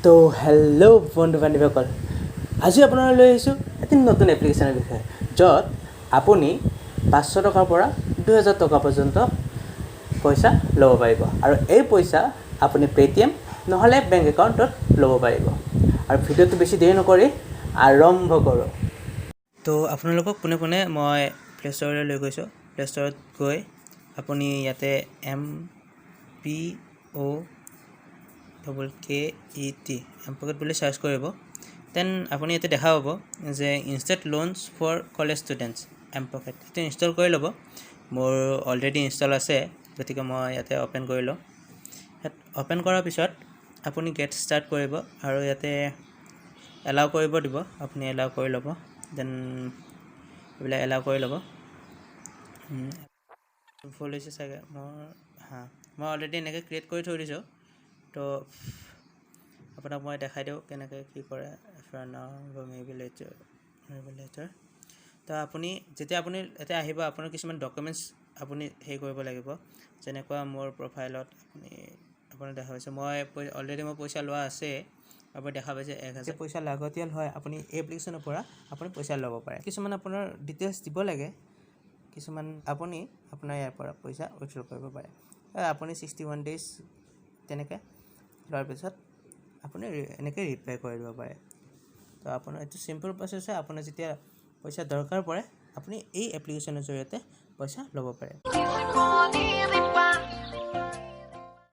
তো হেল্ল' বন্ধু বান্ধৱীসকল, আজি আপোনালৈ লৈ আহিছোঁ এটি নতুন এপ্লিকেশ্যনৰ বিষয়ে, য'ত আপুনি 500 টকাৰ পৰা 2000 টকা পৰ্যন্ত পইচা ল'ব পাৰিব। আৰু এই পইচা আপুনি পে'টিএম নহ'লে বেংক একাউণ্টত ল'ব পাৰিব। আৰু ভিডিঅ'টো বেছি দেৰি নকৰি আৰম্ভ কৰোঁ। তো আপোনালোকক পোনে পোনে মই প্লে' ষ্ট'ৰলৈ লৈ গৈছোঁ। প্লে' ষ্ট'ৰত গৈ আপুনি ইয়াতে MPOKET এমপকেট বুলি চাৰ্চ কৰিব। দেন আপুনি ইয়াতে দেখা পাব যে ইনষ্টেণ্ট লোনছ ফৰ কলেজ ষ্টুডেণ্টছ এমপকেট, এইটো ইনষ্টল কৰি ল'ব। মোৰ অলৰেডি ইনষ্টল আছে, গতিকে মই ইয়াতে অ'পেন কৰি লওঁ। ইয়াত অ'পেন কৰাৰ পিছত আপুনি গেট ষ্টাৰ্ট কৰিব আৰু ইয়াতে এলাউ কৰিব দিব। আপুনি এলাউ কৰি ল'ব। দেন এইবিলাক এলাউ কৰি ল'ব। ফুল হৈছে চাগে মই অলৰেডি এনেকৈ ক্ৰিয়েট কৰি থৈ দিছোঁ। তো আপোনাক মই দেখাই দিওঁ কেনেকৈ কি কৰে। ৰেগুলেটৰ তো আপুনি যেতিয়া এতিয়া আহিব, আপোনাৰ কিছুমান ডকুমেণ্টছ আপুনি হেৰি কৰিব লাগিব। যেনেকুৱা মোৰ প্ৰফাইলত আপোনাৰ দেখা পাইছে মই অলৰেডি মোৰ পইচা লোৱা আছে। আপুনি দেখা পাইছে 1000 পইচা লাগতিয়াল হয়, আপুনি এই এপ্লিকেশ্যনৰ পৰা আপুনি পইচা ল'ব পাৰে। কিছুমান আপোনাৰ ডিটেইলছ দিব লাগে, কিছুমান আপুনি আপোনাৰ ইয়াৰ পৰা পইচা উইথড্ৰ কৰিব পাৰে। আপুনি 61 ডেইজ তেনেকৈ লোৱাৰ পিছত আপুনি এনেকৈ ৰিপ্লাই কৰি দিব পাৰে। তো আপোনাৰ এইটো চিম্পল প্ৰচেছ হয়। আপোনাৰ যেতিয়া পইচা দৰকাৰ পৰে আপুনি এই এপ্লিকেশ্যনৰ জৰিয়তে পইচা ল'ব পাৰে।